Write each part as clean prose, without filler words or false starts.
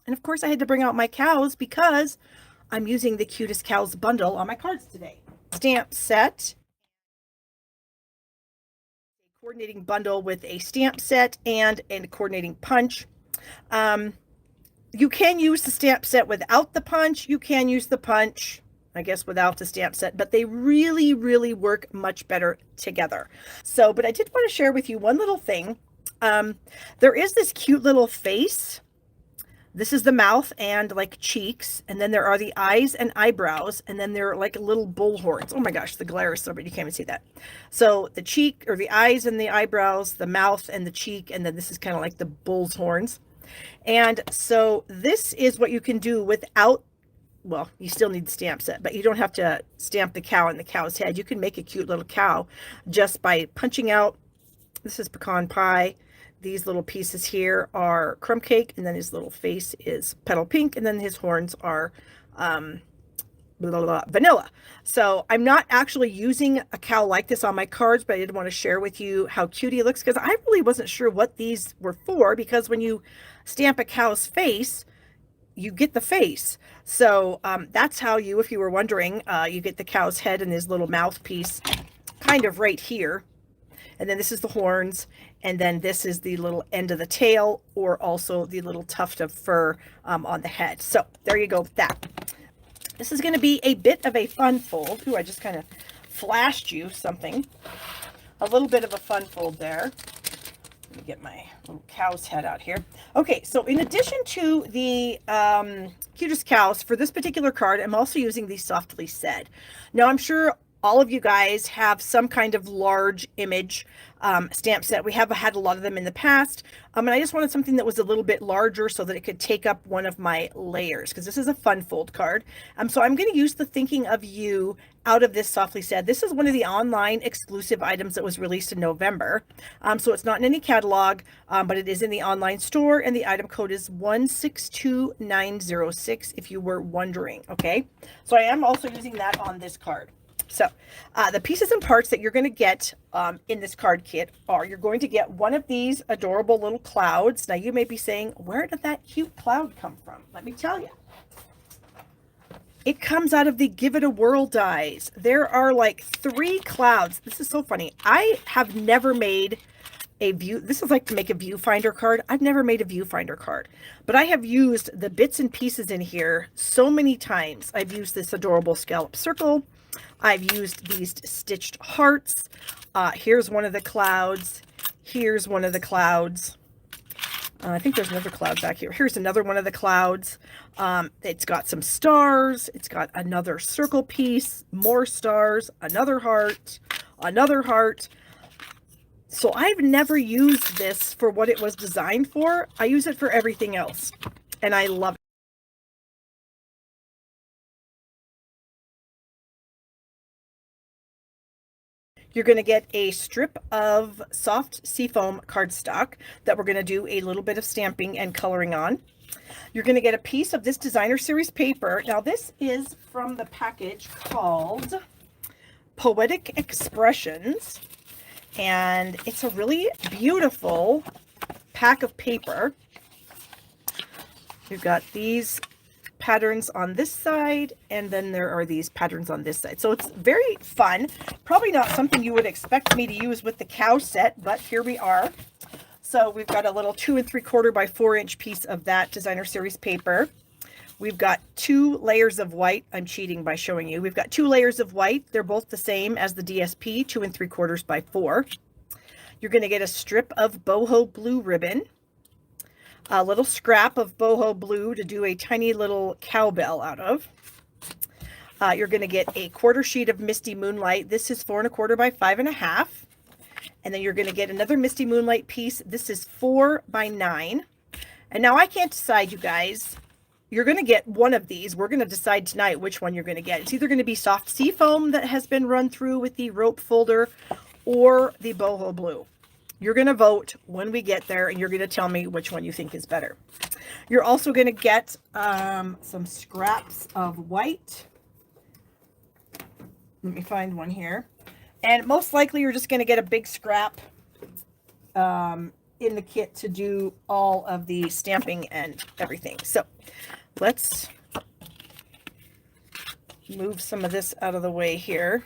And of course I had to bring out my cows because I'm using the Cutest Cows bundle on my cards today. Stamp set. A coordinating bundle with a stamp set and a coordinating punch. You can use the stamp set without the punch. You can use the punch, I guess, without the stamp set, but they really, really work much better together. So, but I did want to share with you one little thing. There is this cute little face. This is the mouth and like cheeks, and then there are the eyes and eyebrows, and then there are like little bull horns. Oh my gosh, the glare is so bad you can't even see that. So the cheek, or the eyes and the eyebrows, the mouth and the cheek, and then this is kind of like the bull's horns. And so this is what you can do without, well, you still need the stamp set, but you don't have to stamp the cow and the cow's head. You can make a cute little cow just by punching out. This is pecan pie. These little pieces here are crumb cake, and then his little face is petal pink, and then his horns are vanilla. So I'm not actually using a cow like this on my cards, but I did want to share with you how cute he looks, because I really wasn't sure what these were for, because when you stamp a cow's face, you get the face. So that's how you, if you were wondering, you get the cow's head and his little mouthpiece kind of right here. And then this is the horns, and then this is the little end of the tail, or also the little tuft of fur on the head. So there you go with that. This is going to be a bit of a fun fold. Ooh, I just kind of flashed you something. A little bit of a fun fold there. Let me get my little cow's head out here. Okay, so in addition to the Cutest Cows, for this particular card, I'm also using the Softly Said. Now, I'm sure all of you guys have some kind of large image stamp set. We have had a lot of them in the past, and I just wanted something that was a little bit larger so that it could take up one of my layers, because this is a fun fold card. So I'm going to use the Thinking of You out of this Softly Said. This is one of the online exclusive items that was released in November. So it's not in any catalog, but it is in the online store, and the item code is 162906 if you were wondering. Okay, so I am also using that on this card. So the pieces and parts that you're going to get in this card kit are, you're going to get one of these adorable little clouds. Now you may be saying, where did that cute cloud come from? Let me tell you. It comes out of the Give It a Whirl dies. There are like 3 clouds. This is so funny. I have never made a view. This is like to make a viewfinder card. I've never made a viewfinder card, but I have used the bits and pieces in here so many times. I've used this adorable scallop circle. I've used these stitched hearts. Here's one of the clouds. Here's one of the clouds. I think there's another cloud back here. Here's another one of the clouds. It's got some stars. It's got another circle piece, more stars, another heart, another heart. So I've never used this for what it was designed for. I use it for everything else, and I love it. You're going to get a strip of soft seafoam cardstock that we're going to do a little bit of stamping and coloring on. You're going to get a piece of this designer series paper. Now this is from the package called Poetic Expressions, and it's a really beautiful pack of paper. We've got these patterns on this side, and then there are these patterns on this side. So it's very fun. Probably not something you would expect me to use with the cow set, but here we are. So we've got a little 2 3/4 by 4 inch piece of that designer series paper. We've got 2 layers of white. I'm cheating by showing you. We've got 2 layers of white. They're both the same as the DSP, 2 3/4 by 4. You're going to get a strip of boho blue ribbon, a little scrap of boho blue to do a tiny little cowbell out of. You're going to get a 1/4 sheet of Misty Moonlight. This is 4 1/4 by 5 1/2. And then you're going to get another Misty Moonlight piece. This is 4 by 9. And now I can't decide, you guys. You're going to get one of these. We're going to decide tonight which one you're going to get. It's either going to be soft seafoam that has been run through with the rope folder, or the boho blue. You're going to vote when we get there, and you're going to tell me which one you think is better. You're also going to get some scraps of white. Let me find one here. And most likely you're just going to get a big scrap in the kit to do all of the stamping and everything. So let's move some of this out of the way here.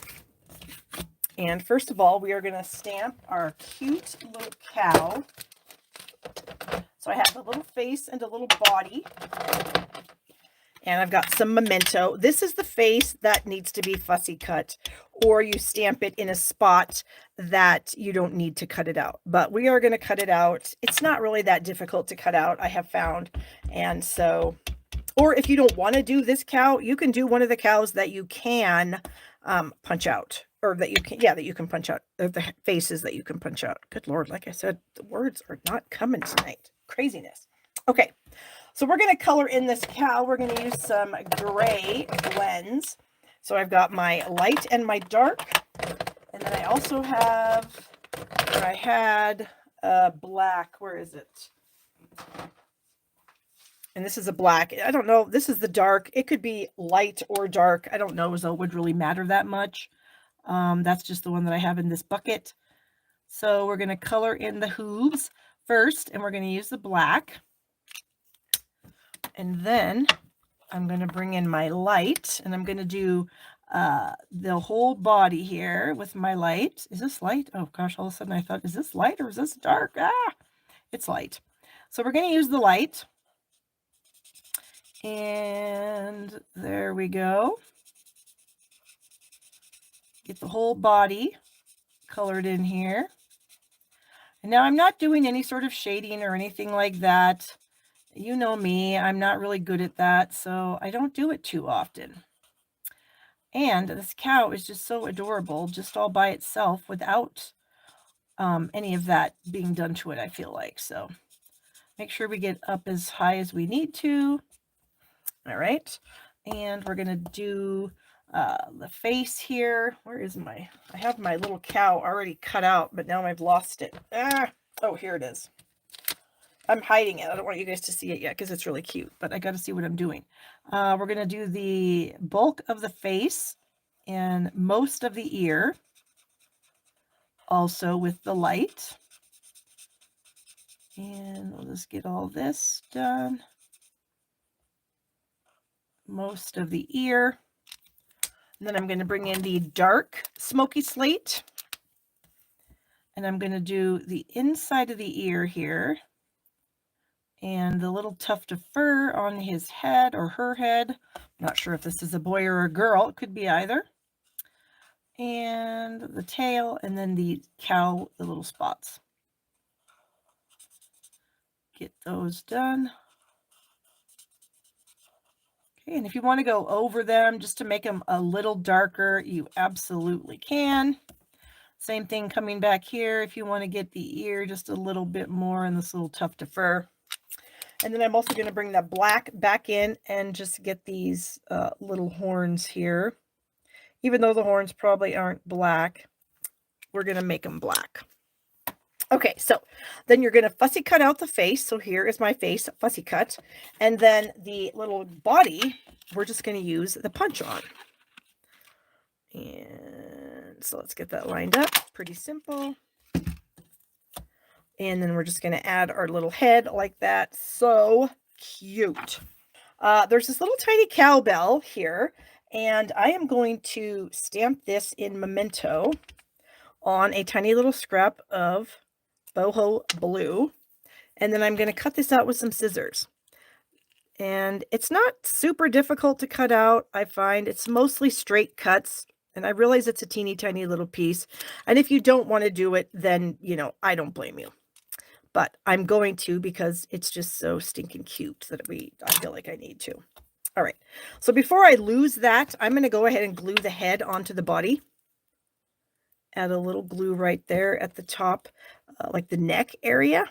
And first of all, we are going to stamp our cute little cow. So I have a little face and a little body. And I've got some memento. This is the face that needs to be fussy cut, or you stamp it in a spot that you don't need to cut it out. But we are going to cut it out. It's not really that difficult to cut out, I have found. And so, or if you don't want to do this cow, you can do one of the cows that you can punch out, or that you can, yeah, that you can punch out, the faces that you can punch out. Good Lord, like I said, the words are not coming tonight. Craziness. Okay. So we're going to color in this cow. We're going to use some gray blends. So I've got my light and my dark. And then I also have, or I had black. Where is it? And this is a black. I don't know. This is the dark. It could be light or dark. I don't know, so it would really matter that much. That's just the one that I have in this bucket. So we're going to color in the hooves first, and we're going to use the black. And then I'm going to bring in my light, and I'm going to do the whole body here with my light. Is this light? Oh gosh, all of a sudden I thought, is this light or is this dark? Ah, it's light. So we're going to use the light. And there we go. Get the whole body colored in here. And now I'm not doing any sort of shading or anything like that. You know me, I'm not really good at that, so I don't do it too often. And this cow is just so adorable, just all by itself without any of that being done to it, I feel like. So make sure we get up as high as we need to. All right. And we're going to do the face here. Where is I have my little cow already cut out, but now I've lost it. Oh, here it is. I'm hiding it. I don't want you guys to see it yet because it's really cute, but I got to see what I'm doing. We're going to do the bulk of the face and most of the ear, also with the light. And we'll just get all this done. Most of the ear. And then I'm going to bring in the dark smoky slate. And I'm going to do the inside of the ear here. And the little tuft of fur on his head or her head. I'm not sure if this is a boy or a girl. It could be either. And the tail, and then the cow, the little spots. Get those done. Okay, and if you want to go over them just to make them a little darker, you absolutely can. Same thing coming back here if you want to get the ear just a little bit more in this little tuft of fur. And then I'm also going to bring that black back in and just get these little horns here. Even though the horns probably aren't black, we're going to make them black. Okay, so then you're going to fussy cut out the face. So here is my face fussy cut. And then the little body, we're just going to use the punch on. And so let's get that lined up. Pretty simple. And then we're just going to add our little head like that. So cute. There's this little tiny cowbell here, and I am going to stamp this in memento on a tiny little scrap of boho blue. And then I'm going to cut this out with some scissors. And it's not super difficult to cut out. I find it's mostly straight cuts. And I realize it's a teeny tiny little piece. And if you don't want to do it, then, you know, I don't blame you. But I'm going to because it's just so stinking cute that I feel like I need to. All right. So before I lose that, I'm going to go ahead and glue the head onto the body. Add a little glue right there at the top, like the neck area.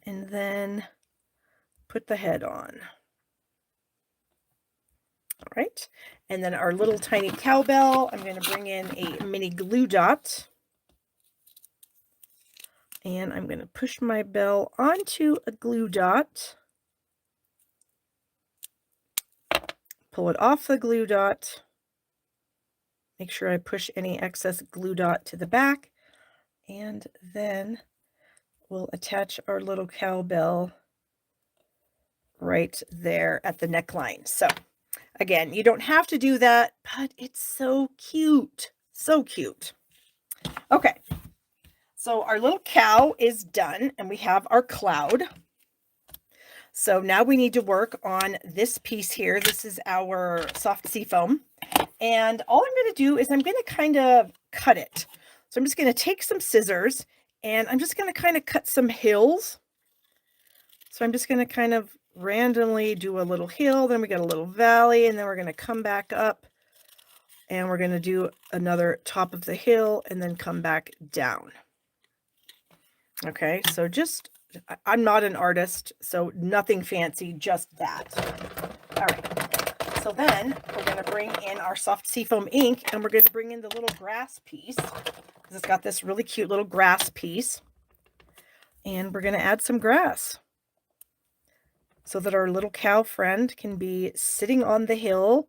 And then put the head on. All right. And then our little tiny cowbell, I'm going to bring in a mini glue dot. And I'm going to push my bell onto a glue dot. Pull it off the glue dot. Make sure I push any excess glue dot to the back. And then we'll attach our little cowbell right there at the neckline. So again, you don't have to do that, but it's so cute. So cute. Okay. So our little cow is done and we have our cloud. So now we need to work on this piece here. This is our soft sea foam. And all I'm going to do is I'm going to kind of cut it. So I'm just going to take some scissors and I'm just going to kind of cut some hills. So I'm just going to kind of randomly do a little hill, then we got a little valley, and then we're going to come back up and we're going to do another top of the hill and then come back down. Okay, so just, I'm not an artist, so nothing fancy, just that. All right, so then we're going to bring in our soft seafoam ink and we're going to bring in the little grass piece because it's got this really cute little grass piece. And we're going to add some grass so that our little cow friend can be sitting on the hill,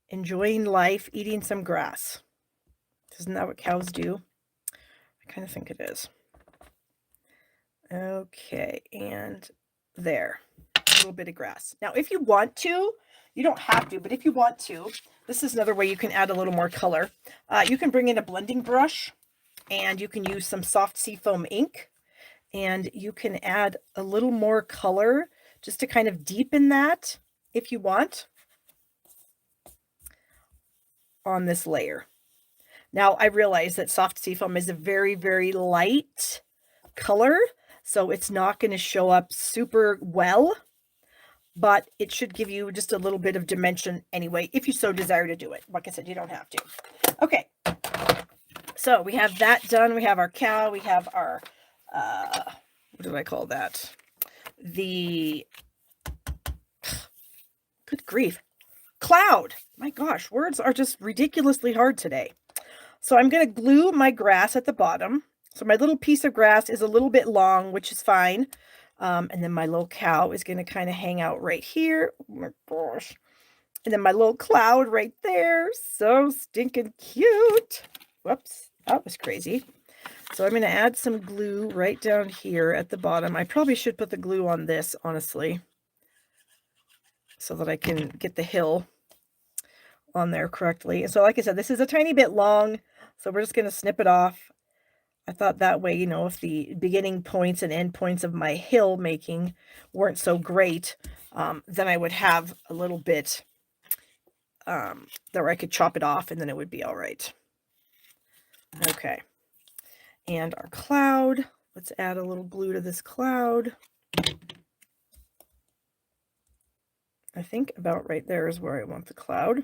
enjoying life, eating some grass. Isn't that what cows do? I kind of think it is. Okay, and there, a little bit of grass. Now, if you want to, you don't have to, but if you want to, this is another way you can add a little more color. You can bring in a blending brush and you can use some soft seafoam ink and you can add a little more color just to kind of deepen that if you want on this layer. Now, I realize that soft seafoam is a very, very light color, so it's not going to show up super well, but it should give you just a little bit of dimension anyway, if you so desire to do it. Like I said, you don't have to. Okay, so we have that done. We have our cow. We have our, what did I call that? The, good grief, cloud. My gosh, words are just ridiculously hard today. So I'm going to glue my grass at the bottom. So my little piece of grass is a little bit long, which is fine. And then my little cow is going to kind of hang out right here. Oh my gosh. And then my little cloud right there. So stinking cute. Whoops, that was crazy. So I'm going to add some glue right down here at the bottom. I probably should put the glue on this, honestly, so that I can get the hill on there correctly. And so like I said, this is a tiny bit long, so we're just going to snip it off. I thought that way, you know, if the beginning points and end points of my hill making weren't so great, then I would have a little bit that I could chop it off and then it would be all right. Okay. And our cloud, let's add a little glue to this cloud. I think about right there is where I want the cloud.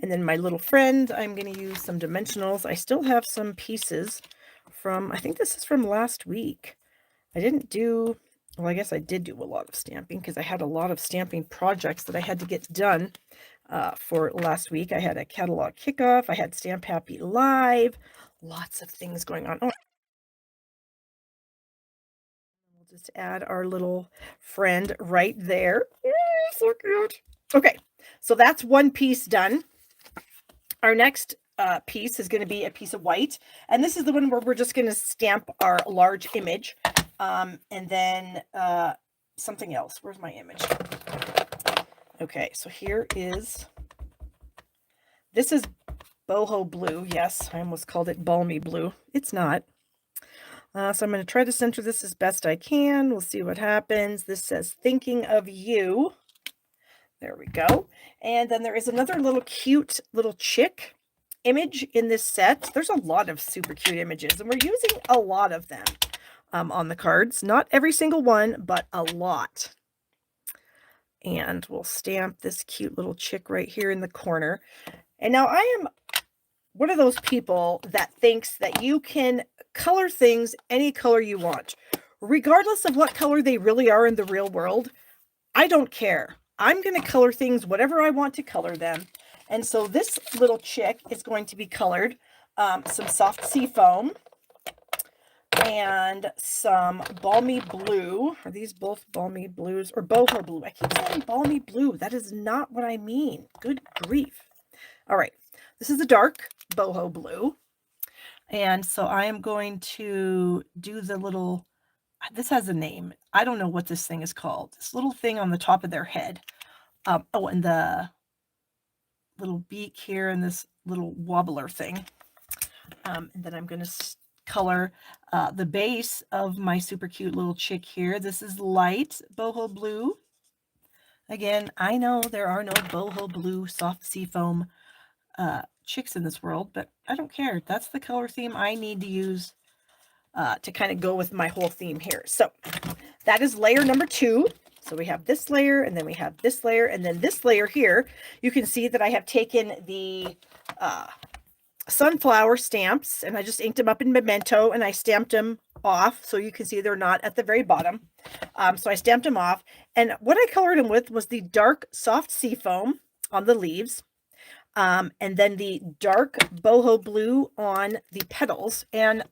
And then my little friend, I'm going to use some dimensionals. I still have some pieces from, I think this is from last week. I didn't do, well, I guess I did do a lot of stamping because I had a lot of stamping projects that I had to get done for last week. I had a catalog kickoff. I had Stamp Happy Live. Lots of things going on. Oh, we'll just add our little friend right there. Oh, so cute. Okay, so that's one piece done. Our next piece is going to be a piece of white, and this is the one where we're just going to stamp our large image, and then something else. Where's my image? Okay, so here is, this is boho blue. Yes, I almost called it balmy blue. It's not. So I'm going to try to center this as best I can. We'll see what happens. This says thinking of you. There we go. And then there is another little cute little chick image in this set. There's a lot of super cute images, and we're using a lot of them on the cards. Not every single one, but a lot. And we'll stamp this cute little chick right here in the corner. And now I am one of those people that thinks that you can color things any color you want, regardless of what color they really are in the real world. I don't care. I'm going to color things whatever I want to color them. And so this little chick is going to be colored some soft sea foam and some balmy blue. Are these both balmy blues or boho blue? I keep saying balmy blue. That is not what I mean. Good grief. All right. This is a dark boho blue. And so I am going to do the little this has a name. I don't know what this thing is called. This little thing on the top of their head. Oh, and the little beak here and this little wobbler thing. And then I'm going to color the base of my super cute little chick here. This is light boho blue. Again, I know there are no boho blue soft seafoam chicks in this world, but I don't care. That's the color theme I need to use to kind of go with my whole theme here. So that is layer number 2. So we have this layer, and then we have this layer, and then this layer here. You can see that I have taken the sunflower stamps, and I just inked them up in Memento, and I stamped them off, so you can see they're not at the very bottom. So I stamped them off, and what I colored them with was the dark soft seafoam on the leaves, and then the dark boho blue on the petals. And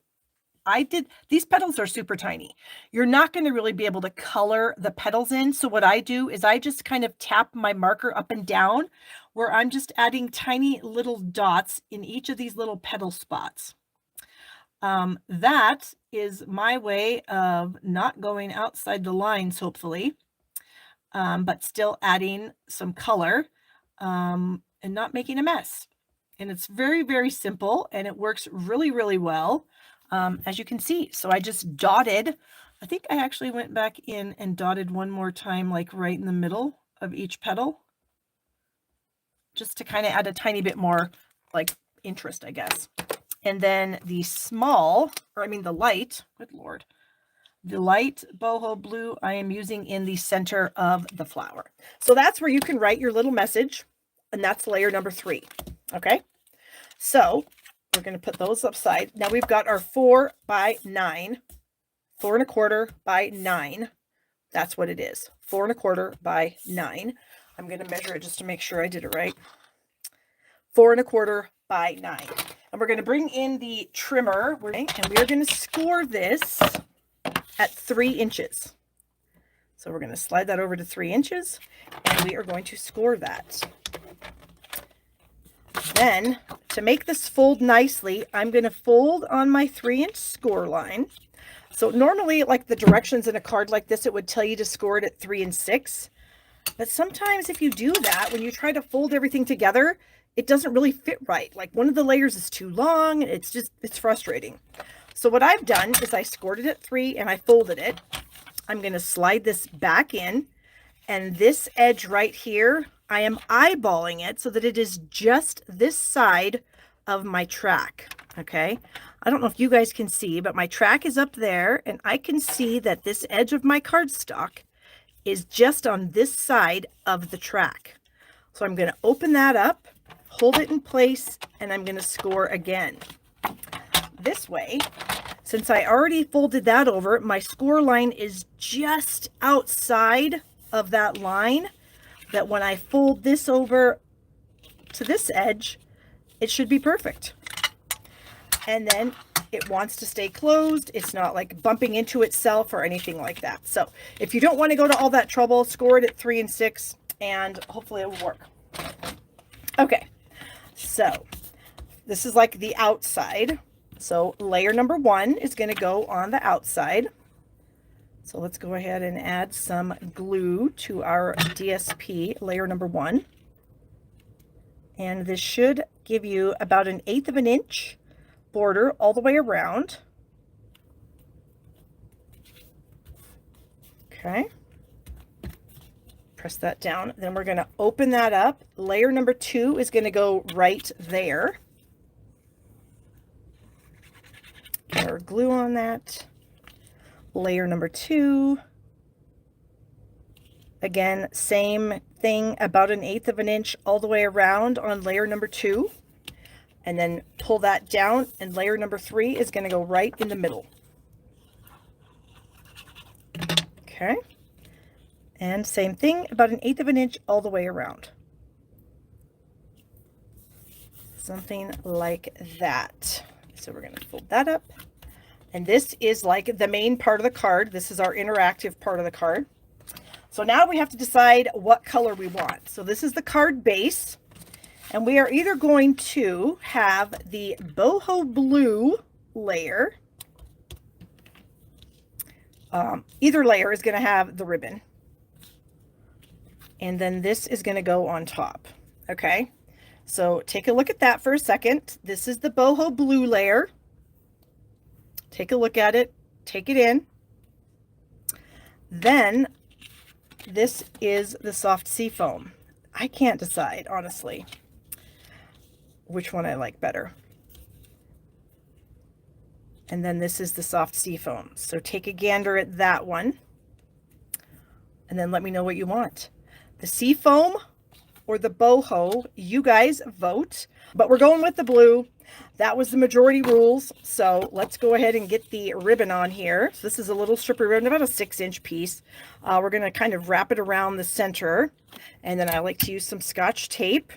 these petals are super tiny. You're not going to really be able to color the petals in. So what I do is I just kind of tap my marker up and down, where I'm just adding tiny little dots in each of these little petal spots. That is my way of not going outside the lines, hopefully, but still adding some color and not making a mess. And it's very, very simple, and it works really, really well. As you can see. So I just dotted. I think I actually went back in and dotted one more time, like right in the middle of each petal, just to kind of add a tiny bit more like interest, I guess. And then the light, good Lord, the light boho blue I am using in the center of the flower. So that's where you can write your little message, and that's layer number 3. Okay. So we're going to put those upside. Now we've got our 4 by 9, 4 1/4 by 9. That's what it is. 4 1/4 by 9. I'm going to measure it just to make sure I did it right. 4 1/4 by 9. And we're going to bring in the trimmer, and we are going to score this at 3 inches. So we're going to slide that over to 3 inches, and we are going to score that. Then, to make this fold nicely, I'm going to fold on my 3-inch score line. So normally, like the directions in a card like this, it would tell you to score it at 3 6. But sometimes if you do that, when you try to fold everything together, it doesn't really fit right. Like one of the layers is too long, and it's frustrating. So what I've done is I scored it at 3 and I folded it. I'm going to slide this back in, and this edge right here, I am eyeballing it so that it is just this side of my track. Okay. I don't know if you guys can see, but my track is up there, and I can see that this edge of my cardstock is just on this side of the track. So I'm going to open that up, hold it in place, and I'm going to score again. This way, since I already folded that over, my score line is just outside of that line, that when I fold this over to this edge, it should be perfect. And then it wants to stay closed. It's not like bumping into itself or anything like that. So if you don't want to go to all that trouble, score it at 3 6, and hopefully it will work. Okay, so this is like the outside. So layer number 1 is going to go on the outside. So let's go ahead and add some glue to our DSP layer number 1. And this should give you about 1/8 of an inch border all the way around. Okay. Press that down. Then we're going to open that up. Layer number 2 is going to go right there. Get our glue on that. Layer number 2, again, same thing, about 1/8 of an inch all the way around on layer number 2, and then pull that down, and layer number 3 is going to go right in the middle. Okay, and same thing, about 1/8 of an inch all the way around. Something like that. So we're going to fold that up. And this is like the main part of the card. This is our interactive part of the card. So now we have to decide what color we want. So this is the card base. And we are either going to have the boho blue layer, Either layer is going to have the ribbon. And then this is going to go on top. Okay. So take a look at that for a second. This is the boho blue layer. Take a look at it. Take it in. Then this is the soft seafoam. I can't decide, honestly, which one I like better. And then this is the soft seafoam. So take a gander at that one. And then let me know what you want. The seafoam or the boho, you guys vote. But we're going with the blue. That was the majority rules. So let's go ahead and get the ribbon on here. So this is a little strip of ribbon, about a 6-inch piece. We're going to kind of wrap it around the center. And then I like to use some Scotch tape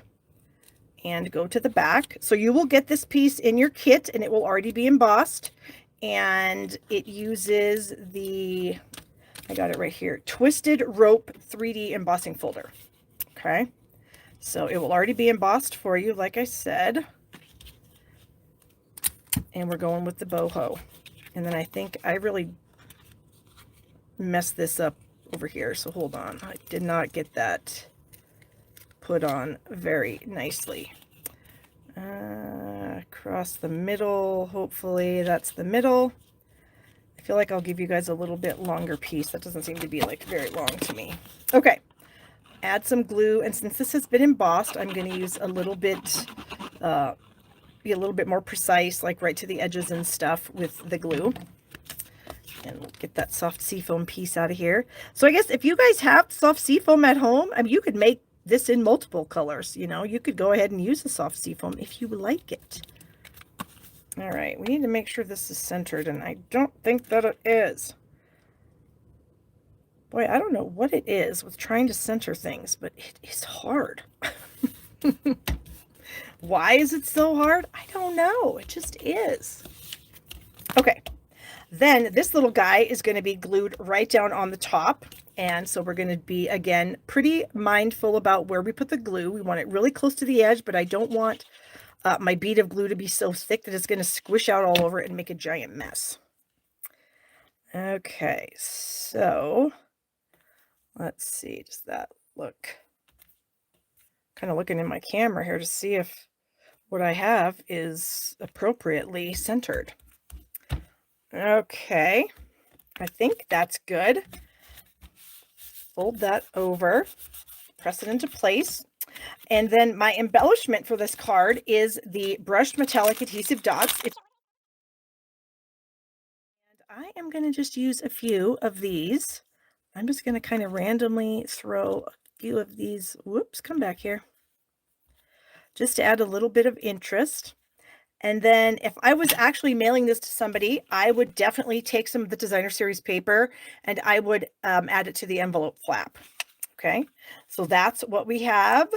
and go to the back. So you will get this piece in your kit and it will already be embossed. And it uses the, I got it right here, Twisted Rope 3D embossing folder. Okay. So it will already be embossed for you, like I said. And we're going with the boho. And then I think I really messed this up over here. So hold on. I did not get that put on very nicely. Across the middle, hopefully that's the middle. I feel like I'll give you guys a little bit longer piece. That doesn't seem to be like very long to me. Okay. Add some glue, and since this has been embossed, I'm going to use a little bit, be a little bit more precise, like right to the edges and stuff with the glue. And we'll get that soft seafoam piece out of here. So I guess if you guys have soft seafoam at home, I mean, you could make this in multiple colors. You know, you could go ahead and use the soft seafoam if you like it. All right, we need to make sure this is centered, and I don't think that it is. Boy, I don't know what it is with trying to center things, but it is hard. Why is it so hard? I don't know. It just is. Okay. Then this little guy is going to be glued right down on the top. And so we're going to be, again, pretty mindful about where we put the glue. We want it really close to the edge, but I don't want my bead of glue to be so thick that it's going to squish out all over it and make a giant mess. Okay, so let's see, does that look, kind of looking in my camera here to see if what I have is appropriately centered. Okay, I think that's good. Fold that over, press it into place. And then my embellishment for this card is the brushed metallic adhesive dots. And I am going to just use a few of these. I'm just going to kind of randomly throw a few of these. Whoops, come back here. Just to add a little bit of interest. And then if I was actually mailing this to somebody, I would definitely take some of the designer series paper and I would add it to the envelope flap. Okay, so that's what we have.